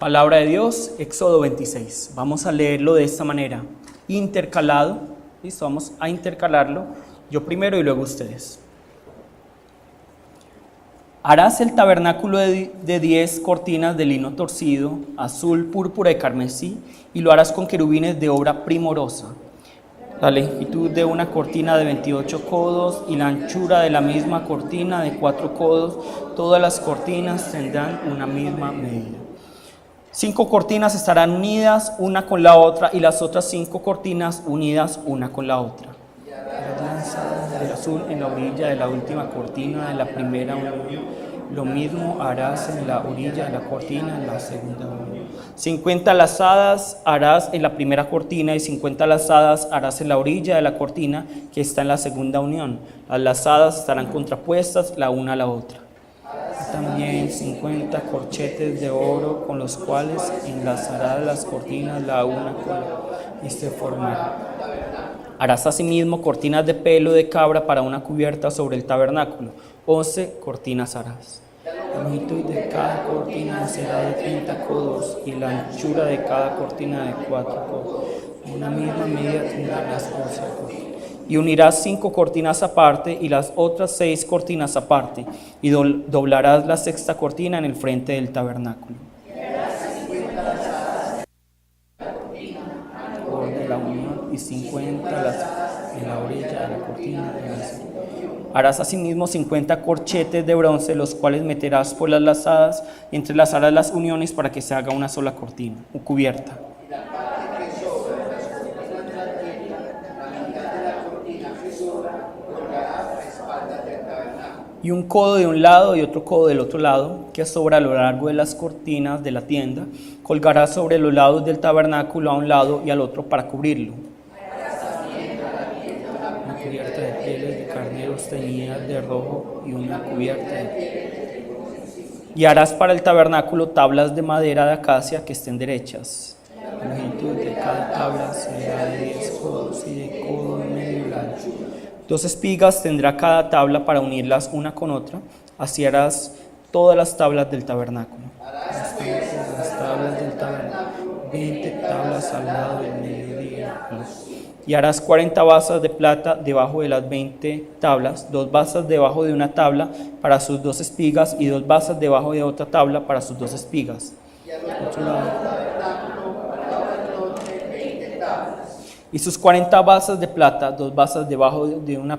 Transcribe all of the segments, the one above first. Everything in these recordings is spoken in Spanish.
Palabra de Dios, Éxodo 26. Vamos a leerlo de esta manera, intercalado. Listo, vamos a intercalarlo, yo primero y luego ustedes. Harás el tabernáculo de 10 cortinas de lino torcido, azul, púrpura y carmesí, y lo harás con querubines de obra primorosa. La longitud de una cortina de 28 codos y la anchura de la misma cortina de 4 codos. Todas las cortinas tendrán una misma medida. 5 cortinas estarán unidas una con la otra y las otras 5 cortinas unidas una con la otra. Las lanzas de azul en la orilla de la última cortina de la primera unión. Lo mismo harás en la orilla de la cortina en la segunda unión. 50 lazadas harás en la primera cortina y 50 lazadas harás en la orilla de la cortina que está en la segunda unión. Las lazadas estarán contrapuestas la una a la otra. También 50 corchetes de oro con los cuales enlazarás las cortinas la una con la otra y se formarán. Harás asimismo cortinas de pelo de cabra para una cubierta sobre el tabernáculo. 11 cortinas harás. La longitud de cada cortina será de 30 codos y la anchura de cada cortina de 4 codos. Una misma medida tendrán las 11 cortinas. Y unirás 5 cortinas aparte y las otras 6 cortinas aparte, y doblarás la sexta cortina en el frente del tabernáculo. De la unión y 50 en la orilla de la cortina. Harás asimismo 50 corchetes de bronce, los cuales meterás por las lazadas y entrelazarás las uniones para que se haga una sola cortina, o cubierta. Y un codo de un lado y otro codo del otro lado, que sobra a lo largo de las cortinas de la tienda, colgarás sobre los lados del tabernáculo a un lado y al otro para cubrirlo. Una cubierta de pieles de carneros teñidas de rojo y una cubierta de pieles. Y harás para el tabernáculo tablas de madera de acacia que estén derechas. La longitud de cada tabla será de 10 codos y de codo y medio largo. 2 espigas tendrá cada tabla para unirlas una con otra. Así harás todas las tablas del tabernáculo. Las tablas del tabernáculo, 20 tablas al lado del mediodía. Y harás 40 basas de plata debajo de las 20 tablas, 2 basas debajo de una tabla para sus 2 espigas y 2 basas debajo de otra tabla para sus 2 espigas. Otro lado. Y sus 40 basas de plata, 2 basas debajo de una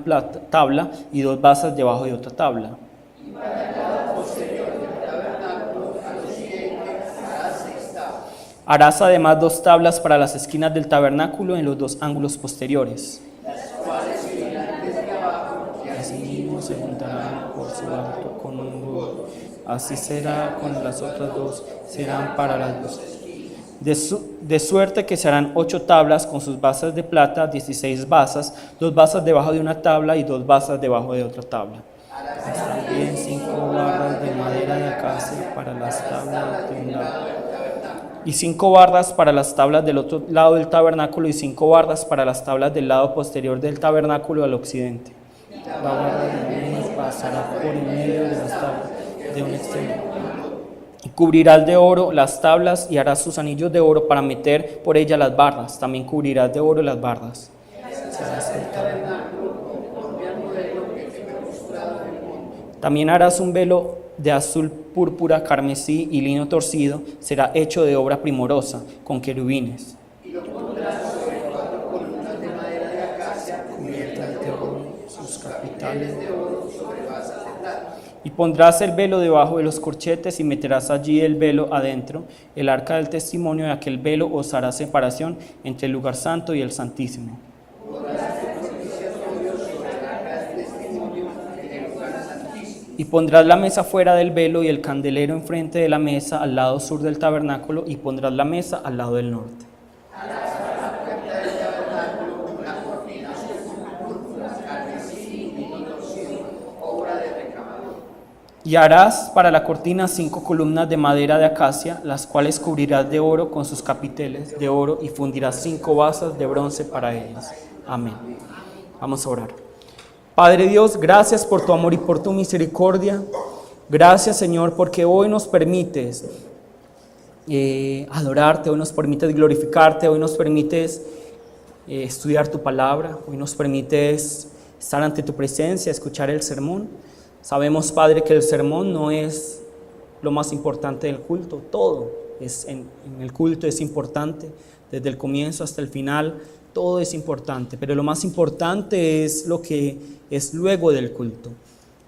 tabla y 2 basas debajo de otra tabla. Y para el lado posterior del tabernáculo, a los siguientes harás 6 tablas. Harás además 2 tablas para las esquinas del tabernáculo en los 2 ángulos posteriores. Las cuales se unirán desde abajo y asimismo se juntarán por su alto con un nudo. Así será con las otras 2, serán para las 2. De suerte que se harán 8 tablas con sus basas de plata, 16 basas, 2 basas debajo de una tabla y 2 basas debajo de otra tabla. También 5 barras de madera de acacia para las tablas de un lado. Y 5 barras para las tablas del otro lado del tabernáculo y 5 barras para las tablas del lado posterior del tabernáculo al occidente. La barra de medio pasará por en medio de las tablas de un extremo. Y cubrirás de oro las tablas y harás sus anillos de oro para meter por ellas las barras. También cubrirás de oro las barras. También harás un velo de azul, púrpura, carmesí y lino torcido. Será hecho de obra primorosa, con querubines. Y lo pondrás sobre 4 columnas de madera de acacia, cubiertas de oro, sus capiteles de oro sobre basas de plata. Y pondrás el velo debajo de los corchetes y meterás allí el velo adentro. El arca del testimonio de aquel velo os hará separación entre el lugar santo y el santísimo. Y pondrás la mesa fuera del velo y el candelero enfrente de la mesa al lado sur del tabernáculo y pondrás la mesa al lado del norte. Y harás para la cortina 5 columnas de madera de acacia, las cuales cubrirás de oro con sus capiteles de oro y fundirás 5 basas de bronce para ellas. Amén. Vamos a orar. Padre Dios, gracias por tu amor y por tu misericordia. Gracias, Señor, porque hoy nos permites adorarte, hoy nos permites glorificarte, hoy nos permites estudiar tu palabra, hoy nos permites estar ante tu presencia, escuchar el sermón. Sabemos, Padre, que el sermón no es lo más importante del culto, todo es en el culto es importante, desde el comienzo hasta el final, todo es importante, pero lo más importante es lo que es luego del culto,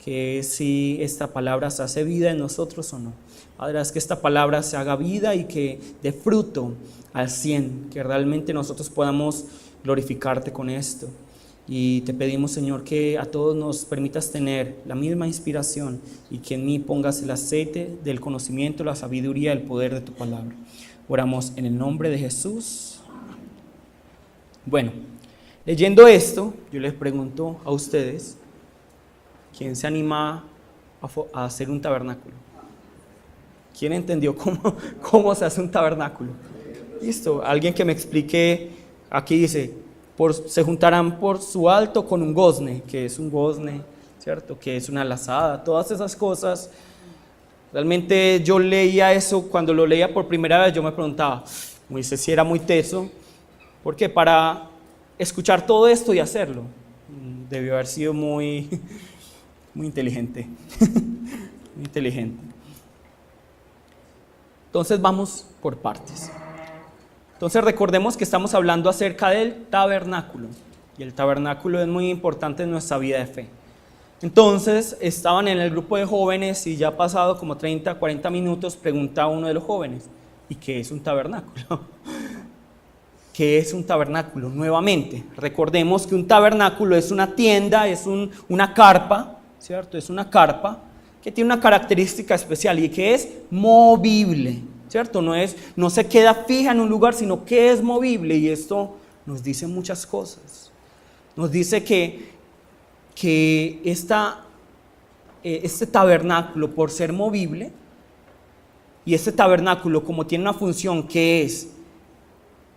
que es si esta palabra se hace vida en nosotros o no. Padre, haz que esta palabra se haga vida y que dé fruto al 100, que realmente nosotros podamos glorificarte con esto. Y te pedimos, Señor, que a todos nos permitas tener la misma inspiración y que en mí pongas el aceite del conocimiento, la sabiduría, el poder de tu palabra. Oramos en el nombre de Jesús. Bueno, leyendo esto, yo les pregunto a ustedes, ¿quién se anima a hacer un tabernáculo? ¿Quién entendió cómo se hace un tabernáculo? Listo, alguien que me explique, aquí dice, se juntarán por su alto con un gozne, que es un gozne, ¿cierto? Que es una lazada, todas esas cosas. Realmente yo leía eso, cuando lo leía por primera vez yo me preguntaba, Moisés si era muy teso, ¿por qué? Para escuchar todo esto y hacerlo. Debió haber sido muy inteligente, muy inteligente. Entonces vamos por partes. Entonces recordemos que estamos hablando acerca del tabernáculo, y el tabernáculo es muy importante en nuestra vida de fe. Entonces estaban en el grupo de jóvenes y ya pasado como 30, 40 minutos pregunta uno de los jóvenes, ¿y qué es un tabernáculo? ¿Qué es un tabernáculo? Nuevamente, recordemos que un tabernáculo es una tienda, es una carpa, ¿cierto? Es una carpa que tiene una característica especial y que es movible, ¿cierto? No se queda fija en un lugar, sino que es movible, y esto nos dice muchas cosas. Nos dice que este tabernáculo, por ser movible, y este tabernáculo como tiene una función que es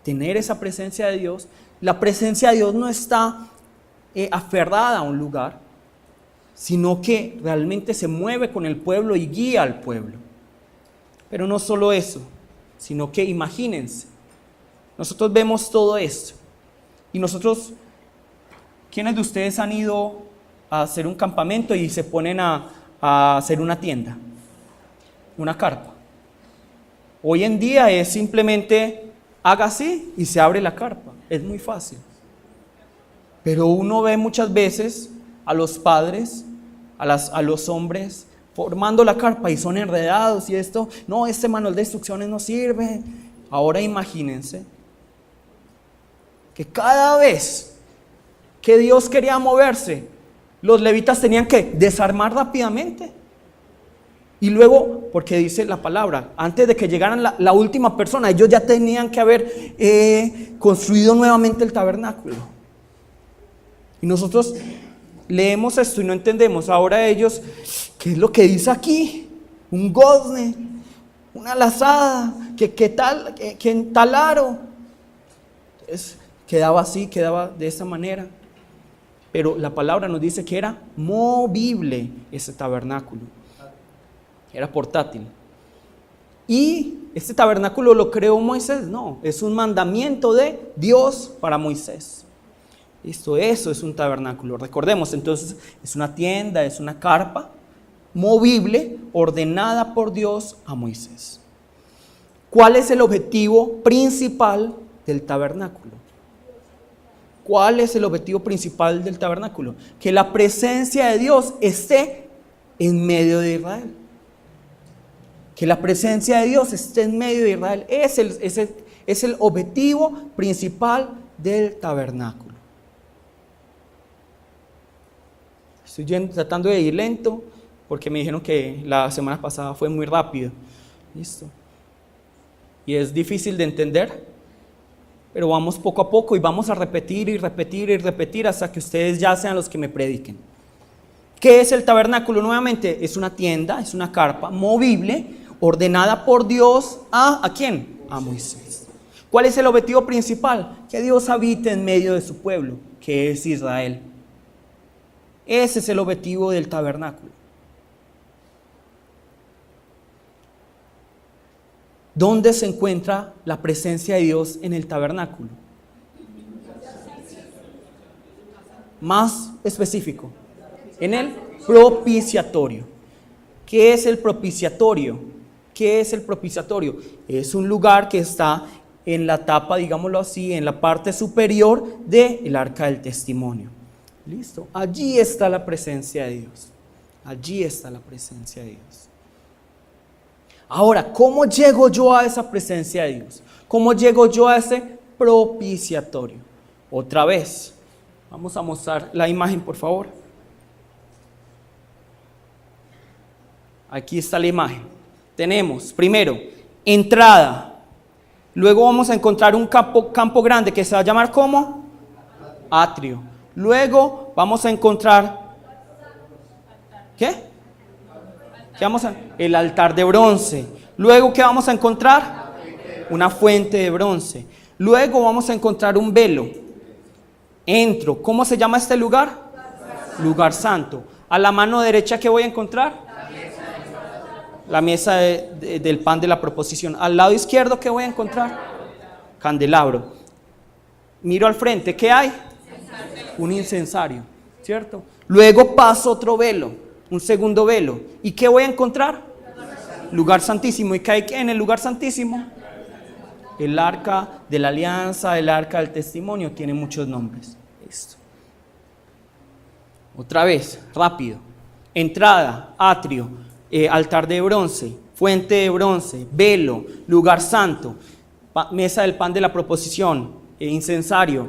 tener esa presencia de Dios, la presencia de Dios no está aferrada a un lugar, sino que realmente se mueve con el pueblo y guía al pueblo. Pero no solo eso, sino que imagínense, nosotros vemos todo esto y nosotros, ¿quiénes de ustedes han ido a hacer un campamento y se ponen a hacer una tienda, una carpa? Hoy en día es simplemente haga así y se abre la carpa, es muy fácil. Pero uno ve muchas veces a los padres, a los hombres formando la carpa y son enredados y esto, no, este manual de instrucciones no sirve. Ahora imagínense que cada vez que Dios quería moverse, los levitas tenían que desarmar rápidamente. Y luego, porque dice la palabra, antes de que llegaran la última persona, ellos ya tenían que haber construido nuevamente el tabernáculo. Y nosotros leemos esto y no entendemos. Ahora ellos, ¿qué es lo que dice aquí? Un gozne, una lazada, que en tal aro. Entonces, quedaba así, quedaba de esa manera. Pero la palabra nos dice que era movible ese tabernáculo. Era portátil. ¿Y este tabernáculo lo creó Moisés? No, es un mandamiento de Dios para Moisés. Eso es un tabernáculo. Recordemos, entonces, es una tienda, es una carpa movible, ordenada por Dios a Moisés. ¿Cuál es el objetivo principal del tabernáculo? ¿Cuál es el objetivo principal del tabernáculo? Que la presencia de Dios esté en medio de Israel. Que la presencia de Dios esté en medio de Israel. Es el objetivo principal del tabernáculo. Estoy tratando de ir lento porque me dijeron que la semana pasada fue muy rápido. Listo. Y es difícil de entender, pero vamos poco a poco y vamos a repetir y repetir y repetir hasta que ustedes ya sean los que me prediquen. ¿Qué es el tabernáculo? Nuevamente, es una tienda, es una carpa movible, ordenada por Dios ¿a quién? A Moisés. ¿Cuál es el objetivo principal? Que Dios habite en medio de su pueblo, que es Israel. Ese es el objetivo del tabernáculo. ¿Dónde se encuentra la presencia de Dios en el tabernáculo? Más específico, en el propiciatorio. ¿Qué es el propiciatorio? ¿Qué es el propiciatorio? Es un lugar que está en la tapa, digámoslo así, en la parte superior del arca del testimonio. ¿Listo? Allí está la presencia de Dios. Allí está la presencia de Dios. Ahora, ¿cómo llego yo a esa presencia de Dios? ¿Cómo llego yo a ese propiciatorio? Otra vez, vamos a mostrar la imagen, por favor. Aquí está la imagen. Tenemos, primero, entrada. Luego vamos a encontrar un campo grande que se va a llamar ¿cómo? Atrio. Luego vamos a encontrar, ¿qué? El altar de bronce. Luego, ¿qué vamos a encontrar? Una fuente de bronce. Luego vamos a encontrar un velo. Entro. ¿Cómo se llama este lugar? Lugar santo. A la mano derecha, ¿qué voy a encontrar? La mesa del pan de la proposición. Al lado izquierdo, ¿qué voy a encontrar? Candelabro. Miro al frente, ¿qué hay? Un incensario, ¿cierto? Luego paso otro velo. Un segundo velo. ¿Y qué voy a encontrar? Lugar santísimo. ¿Y qué hay en el lugar santísimo? El arca de la alianza, el arca del testimonio. Tiene muchos nombres. Listo. Otra vez, rápido. Entrada, atrio, altar de bronce, fuente de bronce, velo, lugar santo, mesa del pan de la proposición, incensario,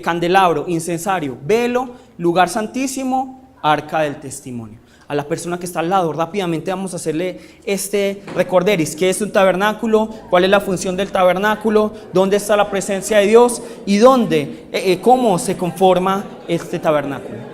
candelabro, incensario, velo, lugar santísimo, arca del testimonio. A la persona que está al lado, rápidamente vamos a hacerle este recorderis. ¿Qué es un tabernáculo? ¿Cuál es la función del tabernáculo? ¿Dónde está la presencia de Dios? ¿Y dónde, cómo se conforma este tabernáculo?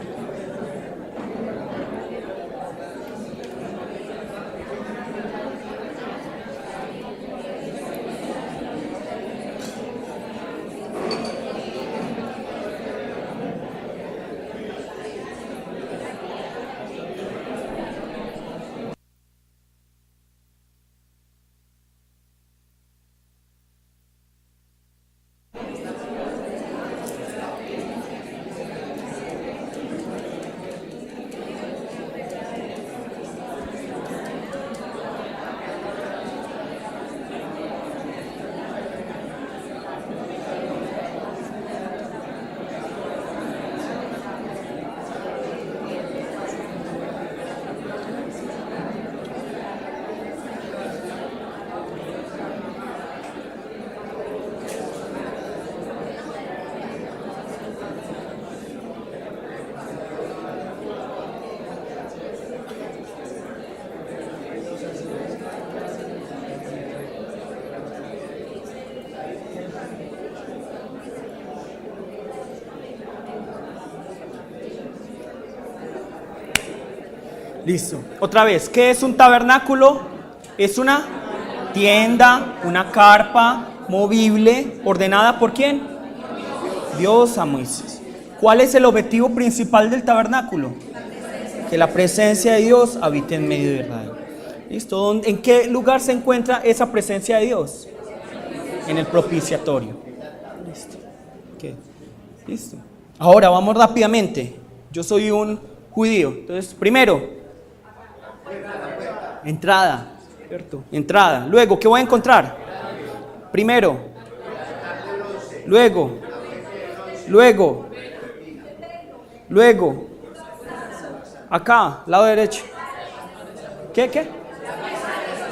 Listo. Otra vez, ¿qué es un tabernáculo? Es una tienda, una carpa movible, ordenada ¿por quién? Dios a Moisés. ¿Cuál es el objetivo principal del tabernáculo? Que la presencia de Dios habite en medio de Israel. ¿Listo? ¿En qué lugar se encuentra esa presencia de Dios? En el propiciatorio. Listo. ¿Qué? Listo. Ahora vamos rápidamente. Yo soy un judío. Entonces, primero, entrada, ¿cierto? Entrada. Luego, ¿qué voy a encontrar? Primero. Luego. Acá, lado derecho. ¿Qué?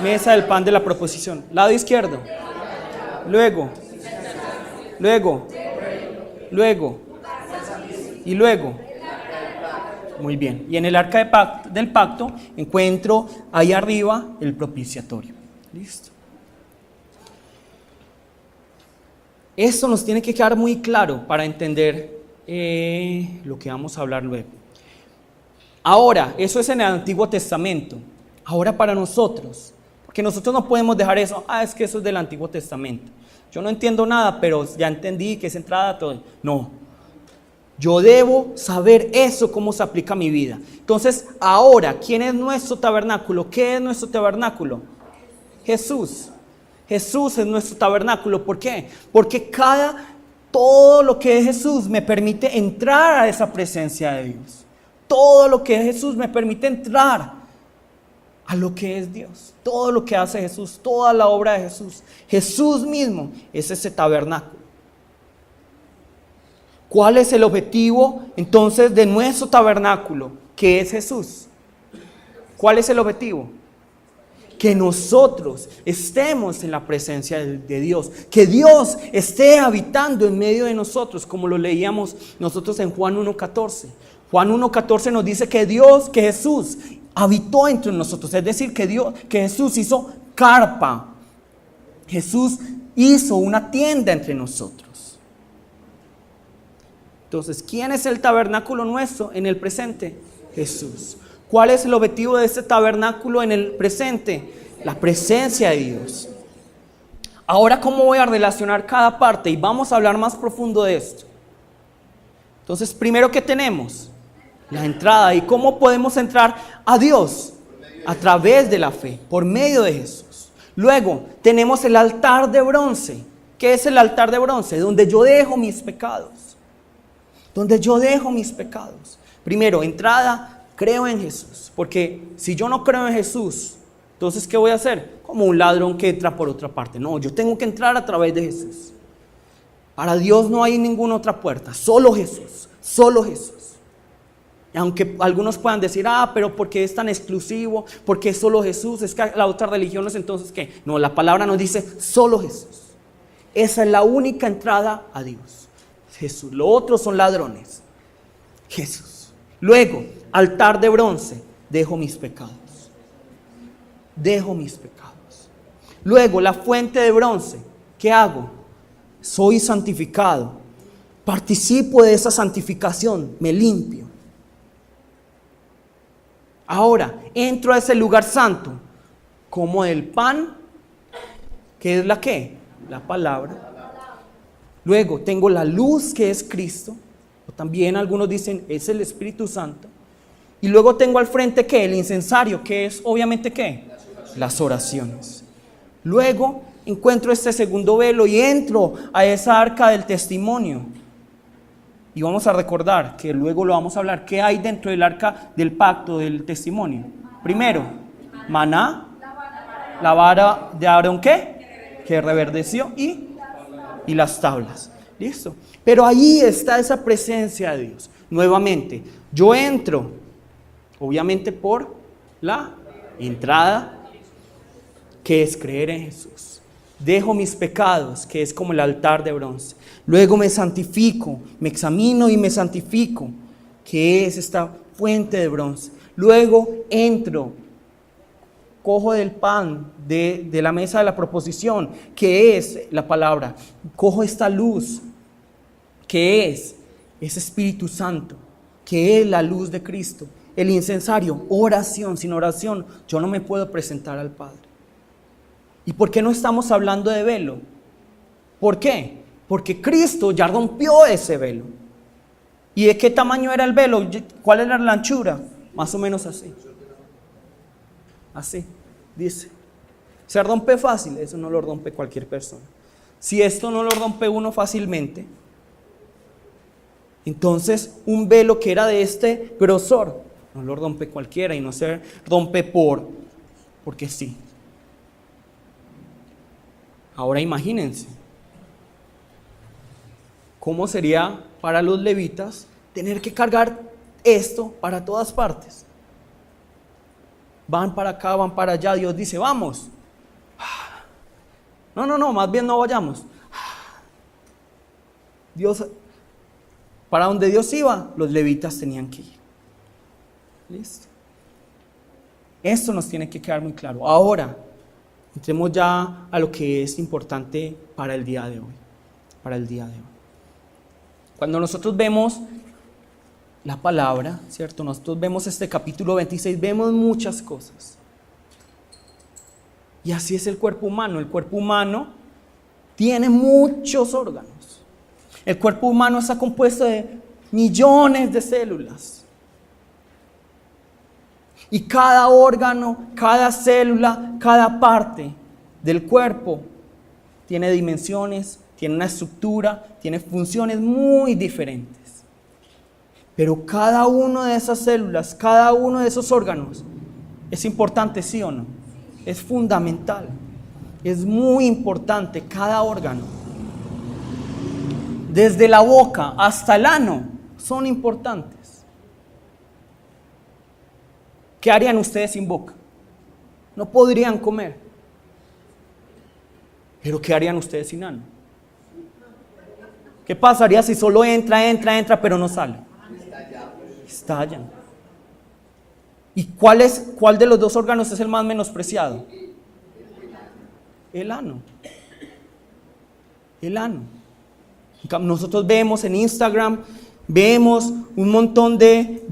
Mesa del pan de la proposición. Lado izquierdo. Luego. Y luego. Muy bien. Y en el arca del pacto encuentro ahí arriba el propiciatorio. Listo. Esto nos tiene que quedar muy claro para entender lo que vamos a hablar luego. Ahora, eso es en el Antiguo Testamento. Ahora para nosotros, porque nosotros no podemos dejar eso. Es que eso es del Antiguo Testamento. Yo no entiendo nada, pero ya entendí que es entrada todo. No. Yo debo saber eso, cómo se aplica a mi vida. Entonces, ahora, ¿quién es nuestro tabernáculo? ¿Qué es nuestro tabernáculo? Jesús. Jesús es nuestro tabernáculo. ¿Por qué? Porque todo lo que es Jesús me permite entrar a esa presencia de Dios. Todo lo que es Jesús me permite entrar a lo que es Dios. Todo lo que hace Jesús, toda la obra de Jesús. Jesús mismo es ese tabernáculo. ¿Cuál es el objetivo entonces de nuestro tabernáculo? ¿Qué es Jesús? ¿Cuál es el objetivo? Que nosotros estemos en la presencia de Dios, que Dios esté habitando en medio de nosotros, como lo leíamos nosotros en Juan 1:14. Juan 1:14 nos dice que Jesús habitó entre nosotros, es decir, que Jesús hizo carpa, Jesús hizo una tienda entre nosotros. Entonces, ¿quién es el tabernáculo nuestro en el presente? Jesús. ¿Cuál es el objetivo de este tabernáculo en el presente? La presencia de Dios. Ahora, ¿cómo voy a relacionar cada parte? Y vamos a hablar más profundo de esto. Entonces, primero, ¿qué tenemos? La entrada. ¿Y cómo podemos entrar a Dios? A través de la fe, por medio de Jesús. Luego, tenemos el altar de bronce. ¿Qué es el altar de bronce? Donde yo dejo mis pecados. Donde yo dejo mis pecados. Primero, entrada, creo en Jesús. Porque si yo no creo en Jesús, entonces ¿qué voy a hacer? Como un ladrón que entra por otra parte. No, yo tengo que entrar a través de Jesús. Para Dios no hay ninguna otra puerta. Solo Jesús. Solo Jesús. Y aunque algunos puedan decir, pero ¿por qué es tan exclusivo? ¿Por qué solo Jesús? Es que las otras religiones, entonces ¿qué? No, la palabra nos dice solo Jesús. Esa es la única entrada a Dios. Jesús. Lo otro son ladrones. Jesús. Luego, altar de bronce. Dejo mis pecados. Dejo mis pecados. Luego, la fuente de bronce. ¿Qué hago? Soy santificado. Participo de esa santificación. Me limpio. Ahora, entro a ese lugar santo. Como el pan. ¿Qué es la qué? La palabra. Luego tengo la luz, que es Cristo, o también algunos dicen es el Espíritu Santo. Y luego tengo al frente ¿qué? El incensario, que es obviamente ¿qué? Las oraciones. Luego encuentro este segundo velo y entro a esa arca del testimonio. Y vamos a recordar que luego lo vamos a hablar. ¿Qué hay dentro del arca del pacto del testimonio? Primero, maná, la vara de Aarón ¿qué? Que reverdeció y las tablas. ¿Listo? Pero ahí está esa presencia de Dios. Nuevamente, yo entro, obviamente por la entrada, que es creer en Jesús. Dejo mis pecados, que es como el altar de bronce. Luego me santifico, me examino y me santifico, que es esta fuente de bronce. Luego entro, cojo del pan de la mesa de la proposición, que es la palabra. Cojo esta luz, que es Espíritu Santo, que es la luz de Cristo. El incensario, oración. Sin oración yo no me puedo presentar al Padre. ¿Y por qué no estamos hablando de velo? ¿Por qué? Porque Cristo ya rompió ese velo. ¿Y de qué tamaño era el velo? ¿Cuál era la anchura? Más o menos así. Así, dice. ¿Se rompe fácil? Eso no lo rompe cualquier persona. Si esto no lo rompe uno fácilmente, entonces un velo que era de este grosor, no lo rompe cualquiera y no se rompe porque sí. Ahora imagínense, ¿cómo sería para los levitas tener que cargar esto para todas partes? Van para acá, van para allá, Dios dice, vamos. No, más bien no vayamos. Dios, para donde Dios iba, los levitas tenían que ir. ¿Listo? Esto nos tiene que quedar muy claro. Ahora, entremos ya a lo que es importante para el día de hoy. Para el día de hoy. Cuando nosotros vemos la palabra, ¿cierto? Nosotros vemos este capítulo 26, vemos muchas cosas. Y así es el cuerpo humano. El cuerpo humano tiene muchos órganos. El cuerpo humano está compuesto de millones de células. Y cada órgano, cada célula, cada parte del cuerpo tiene dimensiones, tiene una estructura, tiene funciones muy diferentes. Pero cada una de esas células, cada uno de esos órganos es importante, ¿sí o no? Es fundamental. Es muy importante cada órgano. Desde la boca hasta el ano son importantes. ¿Qué harían ustedes sin boca? No podrían comer. Pero ¿qué harían ustedes sin ano? ¿Qué pasaría si solo entra, pero no sale? Estallan. ¿Y cuál de los dos órganos es el más menospreciado? El ano. El ano. Nosotros vemos en Instagram, vemos un montón de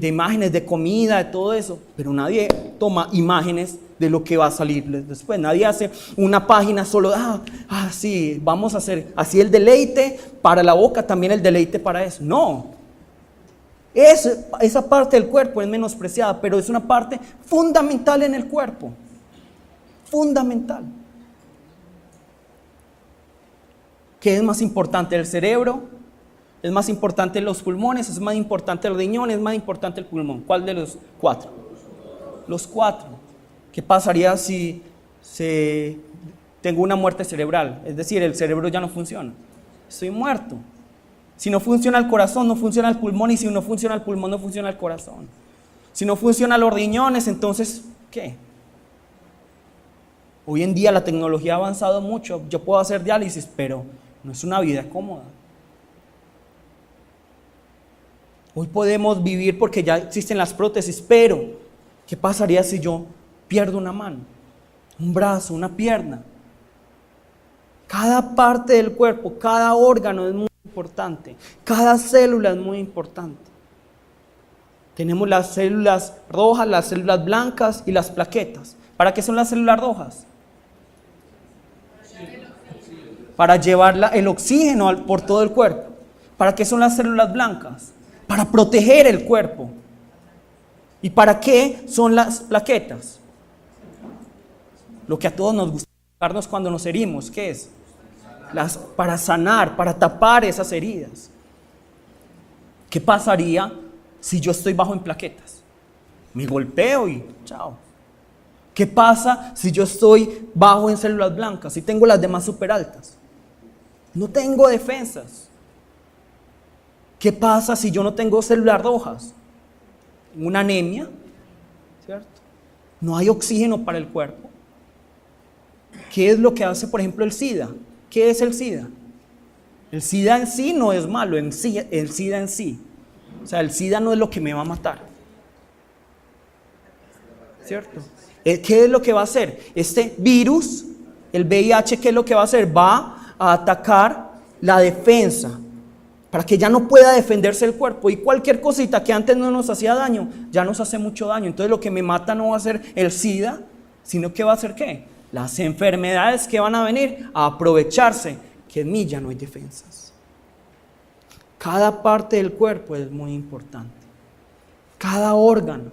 imágenes de comida, de todo eso, pero nadie toma imágenes de lo que va a salir después. Nadie hace una página solo, sí, vamos a hacer así el deleite para la boca, también el deleite para eso. No. Esa parte del cuerpo es menospreciada, pero es una parte fundamental en el cuerpo. Fundamental. ¿Qué es más importante? ¿El cerebro? ¿Es más importante los pulmones? ¿Es más importante el riñón? ¿Es más importante el pulmón? ¿Cuál de los cuatro? Los cuatro. ¿Qué pasaría si tengo una muerte cerebral? Es decir, el cerebro ya no funciona. Estoy muerto. Si no funciona el corazón, no funciona el pulmón, y si no funciona el pulmón, no funciona el corazón. Si no funcionan los riñones, entonces, ¿qué? Hoy en día la tecnología ha avanzado mucho. Yo puedo hacer diálisis, pero no es una vida cómoda. Hoy podemos vivir porque ya existen las prótesis, pero ¿qué pasaría si yo pierdo una mano, un brazo, una pierna? Cada parte del cuerpo, cada órgano es muy importante, cada célula es muy importante. Tenemos las células rojas, las células blancas y las plaquetas. ¿Para qué son las células rojas? Para llevar el oxígeno por todo el cuerpo. ¿Para qué son las células blancas? Para proteger el cuerpo. ¿Y para qué son las plaquetas? Lo que a todos nos gusta cuando nos herimos, ¿qué es? Para sanar, para tapar esas heridas. ¿Qué pasaría si yo estoy bajo en plaquetas? Me golpeo y chao. ¿Qué pasa si yo estoy bajo en células blancas y tengo las demás súper altas? No tengo defensas. ¿Qué pasa si yo no tengo células rojas? Una anemia, ¿cierto? No hay oxígeno para el cuerpo. ¿Qué es lo que hace, por ejemplo, el SIDA? ¿Qué es el SIDA? El SIDA en sí no es malo, el SIDA en sí. O sea, el SIDA no es lo que me va a matar. ¿Cierto? ¿Qué es lo que va a hacer? Este virus, el VIH, ¿qué es lo que va a hacer? Va a atacar la defensa, para que ya no pueda defenderse el cuerpo. Y cualquier cosita que antes no nos hacía daño, ya nos hace mucho daño. Entonces lo que me mata no va a ser el SIDA, sino que va a ser ¿qué? Las enfermedades que van a venir a aprovecharse, que en mí ya no hay defensas. Cada parte del cuerpo es muy importante. Cada órgano.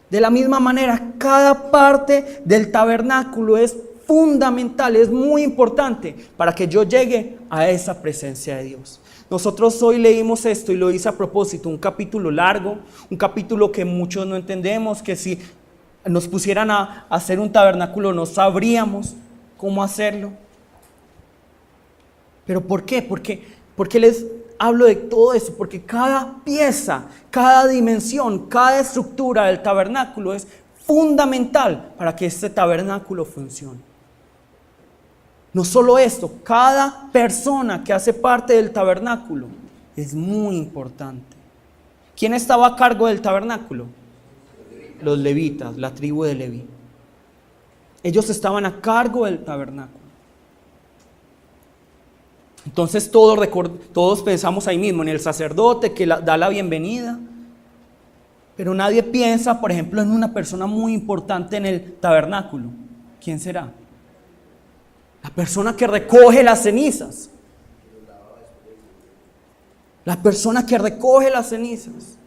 De la misma manera, cada parte del tabernáculo es fundamental, es muy importante para que yo llegue a esa presencia de Dios. Nosotros hoy leímos esto y lo hice a propósito, un capítulo largo, un capítulo que muchos no entendemos, que si nos pusieran a hacer un tabernáculo no sabríamos cómo hacerlo. ¿Pero por qué? Porque les hablo de todo eso, porque cada pieza, cada dimensión, cada estructura del tabernáculo es fundamental para que este tabernáculo funcione. No solo esto, cada persona que hace parte del tabernáculo es muy importante. ¿Quién estaba a cargo del tabernáculo? Los levitas, la tribu de Leví. Ellos estaban a cargo del tabernáculo. Entonces todos pensamos ahí mismo en el sacerdote que da la bienvenida, pero nadie piensa, por ejemplo, en una persona muy importante en el tabernáculo. ¿Quién será? La persona que recoge las cenizas. La persona que recoge las cenizas.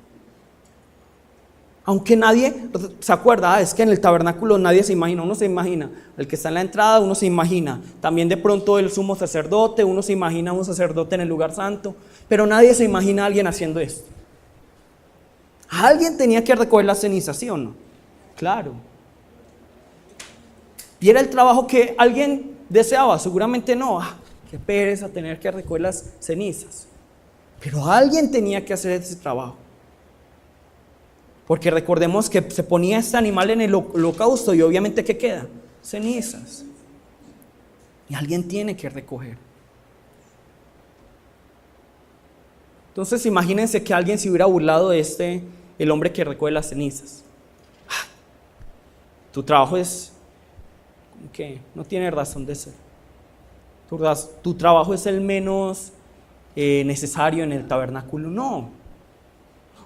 Aunque nadie se acuerda, es que en el tabernáculo nadie se imagina, uno se imagina, el que está en la entrada, uno se imagina, también de pronto el sumo sacerdote, uno se imagina un sacerdote en el lugar santo, pero nadie se imagina a alguien haciendo esto. Alguien tenía que recoger las cenizas, ¿sí o no? Claro. ¿Y era el trabajo que alguien deseaba? Seguramente no. Qué pereza tener que recoger las cenizas. Pero alguien tenía que hacer ese trabajo. Porque recordemos que se ponía este animal en el holocausto y obviamente ¿qué queda? Cenizas. Y alguien tiene que recoger. Entonces imagínense que alguien se hubiera burlado de el hombre que recoge las cenizas. Tu trabajo es, ¿qué? No tiene razón de ser. Tu trabajo es el menos necesario en el tabernáculo. No.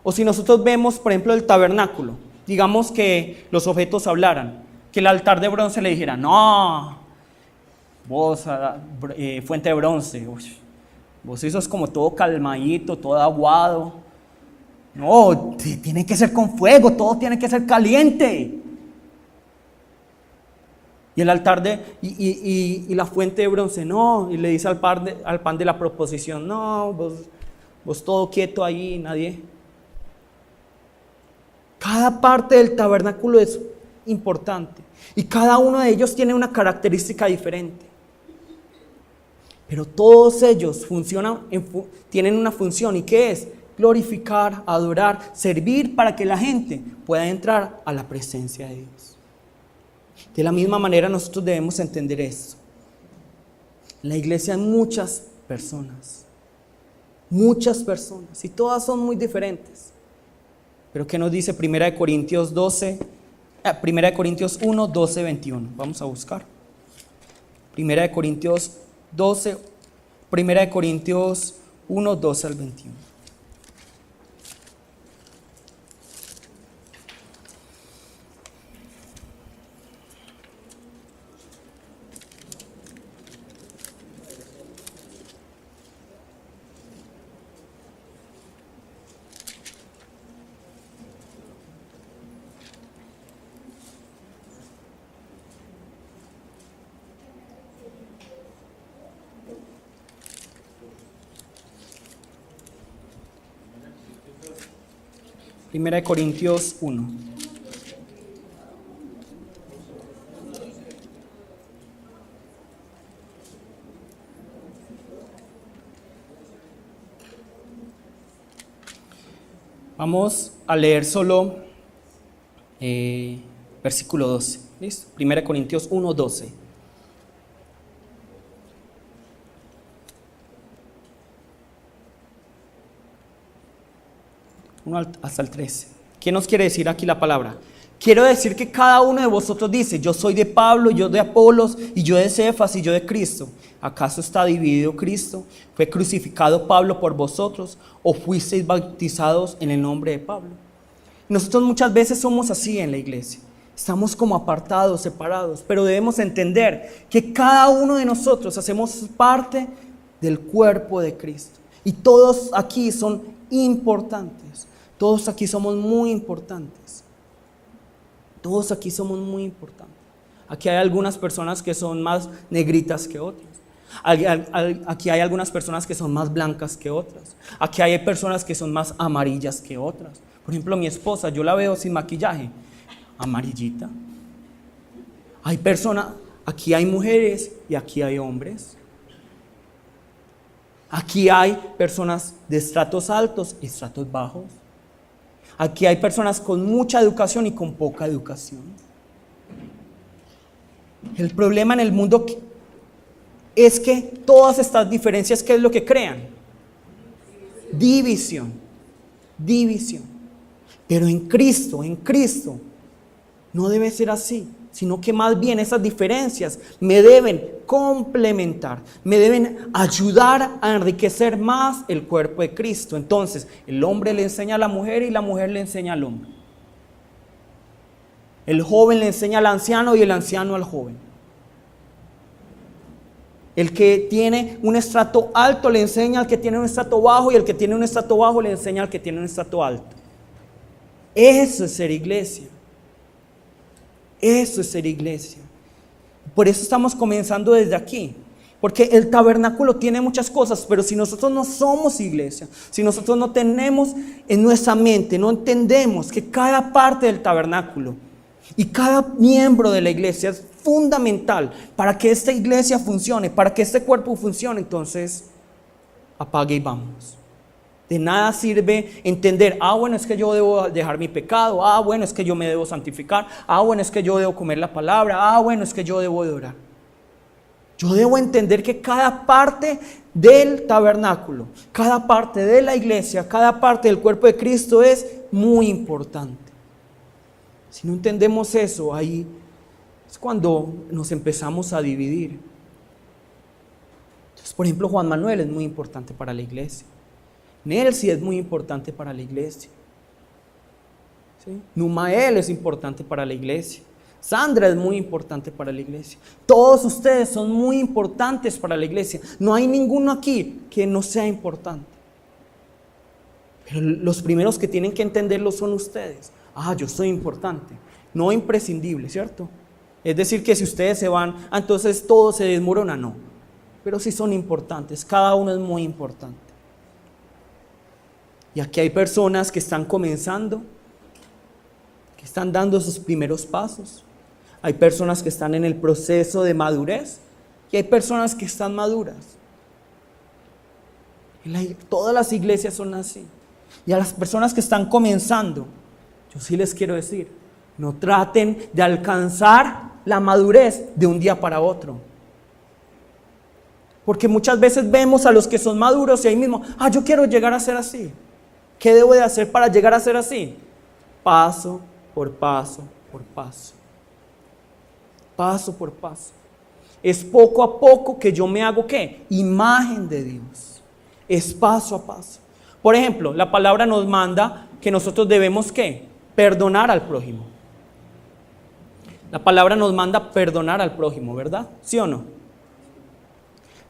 O si nosotros vemos, por ejemplo, el tabernáculo, digamos que los objetos hablaran, que el altar de bronce le dijera, no, vos, fuente de bronce, vos eso es como todo calmadito, todo aguado. No, tiene que ser con fuego, todo tiene que ser caliente. Y el altar y la fuente de bronce, no, y le dice al pan de la proposición, no, vos todo quieto ahí, nadie. Cada parte del tabernáculo es importante y cada uno de ellos tiene una característica diferente. Pero todos ellos tienen una función, ¿y qué es? Glorificar, adorar, servir para que la gente pueda entrar a la presencia de Dios. De la misma manera nosotros debemos entender esto. En la iglesia hay muchas personas y todas son muy diferentes. Pero ¿qué nos dice 1 Corintios 1, 12, 21? Vamos a buscar. 1 Corintios 1, 12 al 21. Primera de Corintios 1. Vamos a leer solo versículo 12. ¿Listo? Primera de Corintios 1, 12. Hasta el 13. ¿Qué nos quiere decir aquí la palabra? Quiero decir que cada uno de vosotros dice, yo soy de Pablo, yo de Apolos, y yo de Cefas, y yo de Cristo. ¿Acaso está dividido Cristo? ¿Fue crucificado Pablo por vosotros? ¿O fuisteis bautizados en el nombre de Pablo? Nosotros muchas veces somos así en la iglesia. Estamos como apartados, separados, pero debemos entender que cada uno de nosotros hacemos parte del cuerpo de Cristo. Y todos aquí son importantes. Todos aquí somos muy importantes. Todos aquí somos muy importantes. Aquí hay algunas personas que son más negritas que otras. Aquí hay algunas personas que son más blancas que otras. Aquí hay personas que son más amarillas que otras. Por ejemplo, mi esposa, yo la veo sin maquillaje, amarillita. Hay personas, aquí hay mujeres y aquí hay hombres. Aquí hay personas de estratos altos y estratos bajos. Aquí hay personas con mucha educación y con poca educación. El problema en el mundo es que todas estas diferencias, ¿qué es lo que crean? División. Pero en Cristo, no debe ser así, sino que más bien esas diferencias me deben complementar, me deben ayudar a enriquecer más el cuerpo de Cristo. Entonces, el hombre le enseña a la mujer y la mujer le enseña al hombre. El joven le enseña al anciano y el anciano al joven. El que tiene un estrato alto le enseña al que tiene un estrato bajo y el que tiene un estrato bajo le enseña al que tiene un estrato alto. Eso es ser iglesia. Eso es ser iglesia. Por eso estamos comenzando desde aquí. Porque el tabernáculo tiene muchas cosas, pero si nosotros no somos iglesia, si nosotros no tenemos en nuestra mente, no entendemos que cada parte del tabernáculo y cada miembro de la iglesia es fundamental para que esta iglesia funcione, para que este cuerpo funcione, entonces apague y vamos. De nada sirve entender, bueno, es que yo debo dejar mi pecado, bueno, es que yo me debo santificar, bueno, es que yo debo comer la palabra, bueno, es que yo debo de orar. Yo debo entender que cada parte del tabernáculo, cada parte de la iglesia, cada parte del cuerpo de Cristo es muy importante. Si no entendemos eso, ahí es cuando nos empezamos a dividir. Entonces, por ejemplo, Juan Manuel es muy importante para la iglesia. Nelsi es muy importante para la iglesia. ¿Sí? Numael es importante para la iglesia. Sandra es muy importante para la iglesia. Todos ustedes son muy importantes para la iglesia. No hay ninguno aquí que no sea importante. Pero los primeros que tienen que entenderlo son ustedes. Yo soy importante, no imprescindible, ¿cierto? Es decir, que si ustedes se van, entonces todo se desmorona, no. Pero sí son importantes, cada uno es muy importante. Y aquí hay personas que están comenzando, que están dando sus primeros pasos. Hay personas que están en el proceso de madurez y hay personas que están maduras. Todas las iglesias son así. Y a las personas que están comenzando, yo sí les quiero decir, no traten de alcanzar la madurez de un día para otro. Porque muchas veces vemos a los que son maduros y ahí mismo, yo quiero llegar a ser así. ¿Qué debo de hacer para llegar a ser así? Paso por paso por paso. Paso por paso. Es poco a poco que yo me hago ¿qué? Imagen de Dios. Es paso a paso. Por ejemplo, la palabra nos manda que nosotros debemos ¿qué? Perdonar al prójimo. La palabra nos manda perdonar al prójimo, ¿verdad? ¿Sí o no?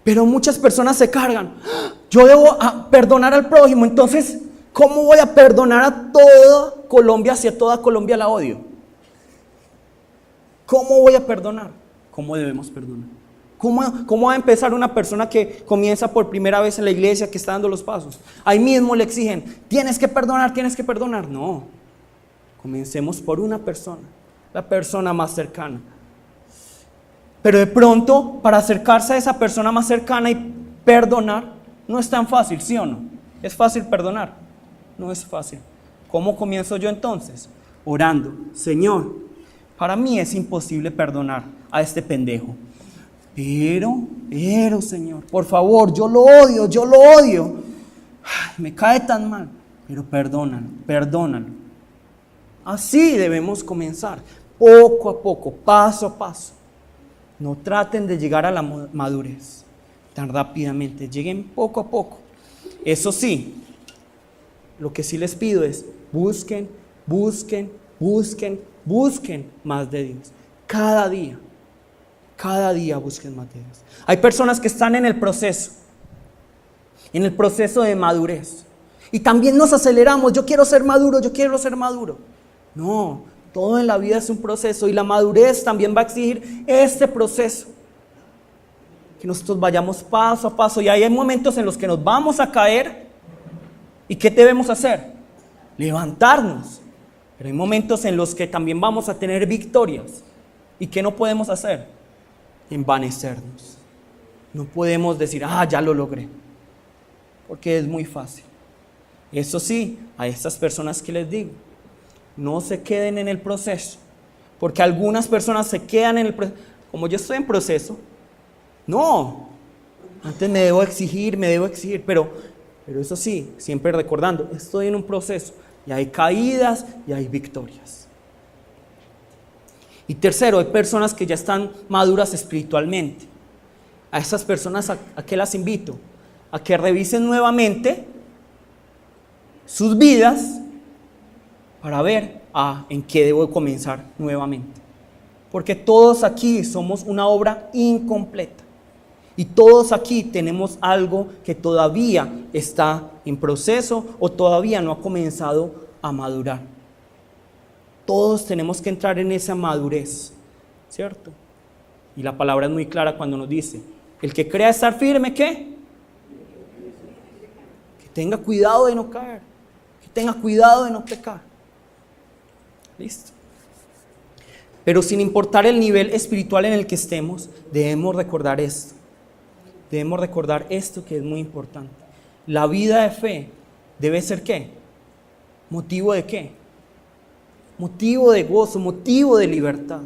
Pero muchas personas se cargan. Yo debo perdonar al prójimo, entonces, ¿cómo voy a perdonar a toda Colombia si a toda Colombia la odio? ¿Cómo voy a perdonar? ¿Cómo debemos perdonar? ¿Cómo va a empezar una persona que comienza por primera vez en la iglesia, que está dando los pasos? Ahí mismo le exigen, tienes que perdonar, tienes que perdonar. No, comencemos por una persona, la persona más cercana. Pero de pronto, para acercarse a esa persona más cercana y perdonar, no es tan fácil, ¿sí o no? ¿Es fácil perdonar? No es fácil. ¿Cómo comienzo yo entonces? Orando, Señor, para mí es imposible perdonar a este pendejo. Pero, Señor, por favor, yo lo odio. Me cae tan mal, pero perdónalo. Así debemos comenzar, poco a poco, paso a paso. No traten de llegar a la madurez tan rápidamente, lleguen poco a poco. Eso sí, lo que sí les pido es, busquen más de Dios. Cada día busquen más de Dios. Hay personas que están en el proceso de madurez. Y también nos aceleramos, yo quiero ser maduro. No, todo en la vida es un proceso y la madurez también va a exigir este proceso. Que nosotros vayamos paso a paso y ahí hay momentos en los que nos vamos a caer. ¿Y qué debemos hacer? Levantarnos. Pero hay momentos en los que también vamos a tener victorias. ¿Y qué no podemos hacer? Envanecernos. No podemos decir, ya lo logré. Porque es muy fácil. Eso sí, a estas personas que les digo, no se queden en el proceso. Porque algunas personas se quedan en el proceso. Como yo estoy en proceso, no. Antes me debo exigir, pero eso sí, siempre recordando, estoy en un proceso. Y hay caídas y hay victorias. Y tercero, hay personas que ya están maduras espiritualmente. A esas personas, ¿a qué las invito? A que revisen nuevamente sus vidas para ver en qué debo comenzar nuevamente. Porque todos aquí somos una obra incompleta. Y todos aquí tenemos algo que todavía está en proceso o todavía no ha comenzado a madurar. Todos tenemos que entrar en esa madurez, ¿cierto? Y la palabra es muy clara cuando nos dice, el que crea estar firme, ¿qué? Que tenga cuidado de no caer, que tenga cuidado de no pecar. ¿Listo? Pero sin importar el nivel espiritual en el que estemos, debemos recordar esto. Debemos recordar esto que es muy importante. La vida de fe debe ser ¿qué? ¿Motivo de qué? Motivo de gozo, motivo de libertad.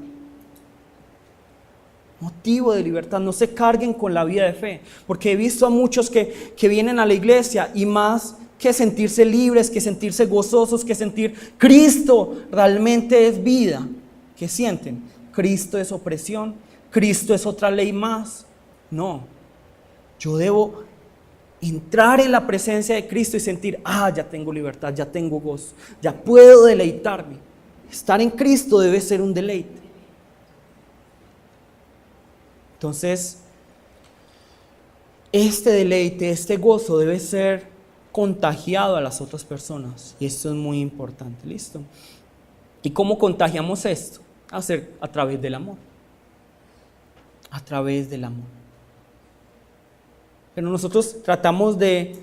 Motivo de libertad. No se carguen con la vida de fe. Porque he visto a muchos que vienen a la iglesia y más que sentirse libres, que sentirse gozosos, que sentir Cristo realmente es vida. ¿Qué sienten? Cristo es opresión, Cristo es otra ley más. No, yo debo entrar en la presencia de Cristo y sentir, ya tengo libertad, ya tengo gozo, ya puedo deleitarme. Estar en Cristo debe ser un deleite. Entonces, este deleite, este gozo debe ser contagiado a las otras personas. Y esto es muy importante, ¿listo? ¿Y cómo contagiamos esto? A través del amor. A través del amor. Pero nosotros tratamos de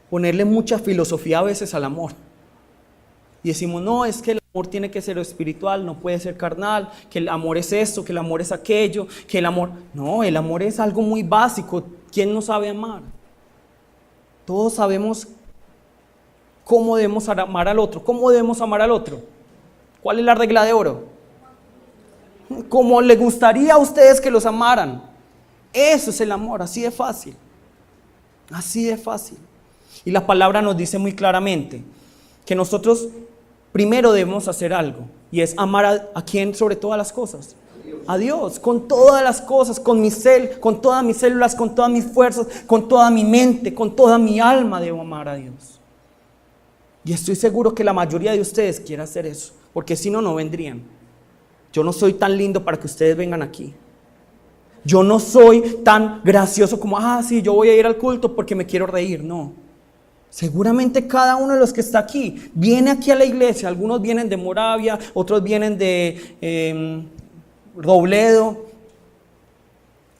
ponerle mucha filosofía a veces al amor. Y decimos, no, es que el amor tiene que ser espiritual, no puede ser carnal, que el amor es esto, que el amor es aquello, que el amor... No, el amor es algo muy básico. ¿Quién no sabe amar? Todos sabemos cómo debemos amar al otro. ¿Cómo debemos amar al otro? ¿Cuál es la regla de oro? Como le gustaría a ustedes que los amaran. Eso es el amor, así de fácil. Así de fácil. Y la palabra nos dice muy claramente que nosotros primero debemos hacer algo, y es amar a quién sobre todas las cosas. A Dios, con todas las cosas, con todas mis células, con todas mis fuerzas, con toda mi mente, con toda mi alma debo amar a Dios. Y estoy seguro que la mayoría de ustedes quiere hacer eso, porque si no, no vendrían. Yo no soy tan lindo para que ustedes vengan aquí. Yo no soy tan gracioso como, sí, yo voy a ir al culto porque me quiero reír. No. Seguramente cada uno de los que está aquí viene aquí a la iglesia. Algunos vienen de Moravia, otros vienen de Robledo,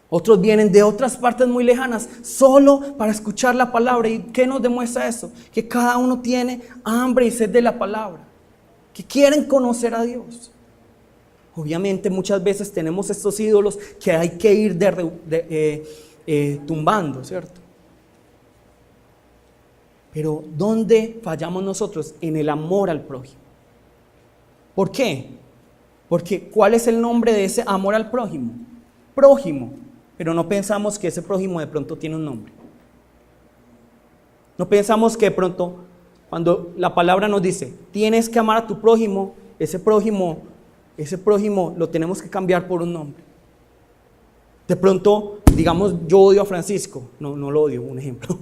otros vienen de otras partes muy lejanas, solo para escuchar la palabra. ¿Y qué nos demuestra eso? Que cada uno tiene hambre y sed de la palabra, que quieren conocer a Dios. Obviamente muchas veces tenemos estos ídolos que hay que ir tumbando, ¿cierto? Pero ¿dónde fallamos nosotros? En el amor al prójimo. ¿Por qué? Porque ¿cuál es el nombre de ese amor al prójimo? Prójimo. Pero no pensamos que ese prójimo de pronto tiene un nombre. No pensamos que de pronto, cuando la palabra nos dice, tienes que amar a tu prójimo, ese prójimo lo tenemos que cambiar por un nombre. De pronto, digamos, yo odio a Francisco. No lo odio, un ejemplo.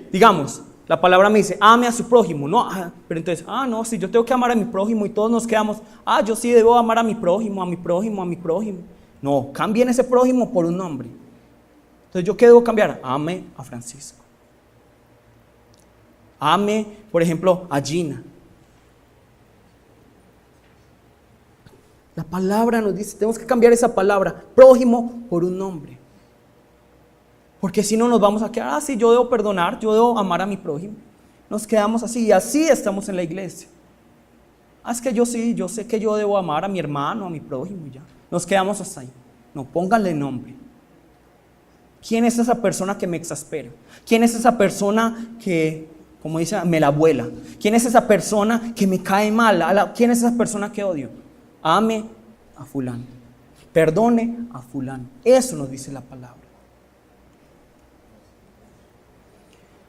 Digamos, la palabra me dice, ame a su prójimo. No, pero entonces, no, si yo tengo que amar a mi prójimo y todos nos quedamos, yo sí debo amar a mi prójimo, a mi prójimo, a mi prójimo. No, cambien ese prójimo por un nombre. Entonces, ¿yo qué debo cambiar? Ame a Francisco. Ame, por ejemplo, a Gina. La palabra nos dice, tenemos que cambiar esa palabra, prójimo, por un nombre. Porque si no nos vamos a quedar, sí, yo debo perdonar, yo debo amar a mi prójimo. Nos quedamos así, y así estamos en la iglesia. Es que yo sé que yo debo amar a mi hermano, a mi prójimo, ya. Nos quedamos hasta ahí. No, pónganle nombre. ¿Quién es esa persona que me exaspera? ¿Quién es esa persona que, como dice, me la vuela? ¿Quién es esa persona que me cae mal? ¿Quién es esa persona que odio? Ame a fulano, perdone a fulano. Eso nos dice la palabra.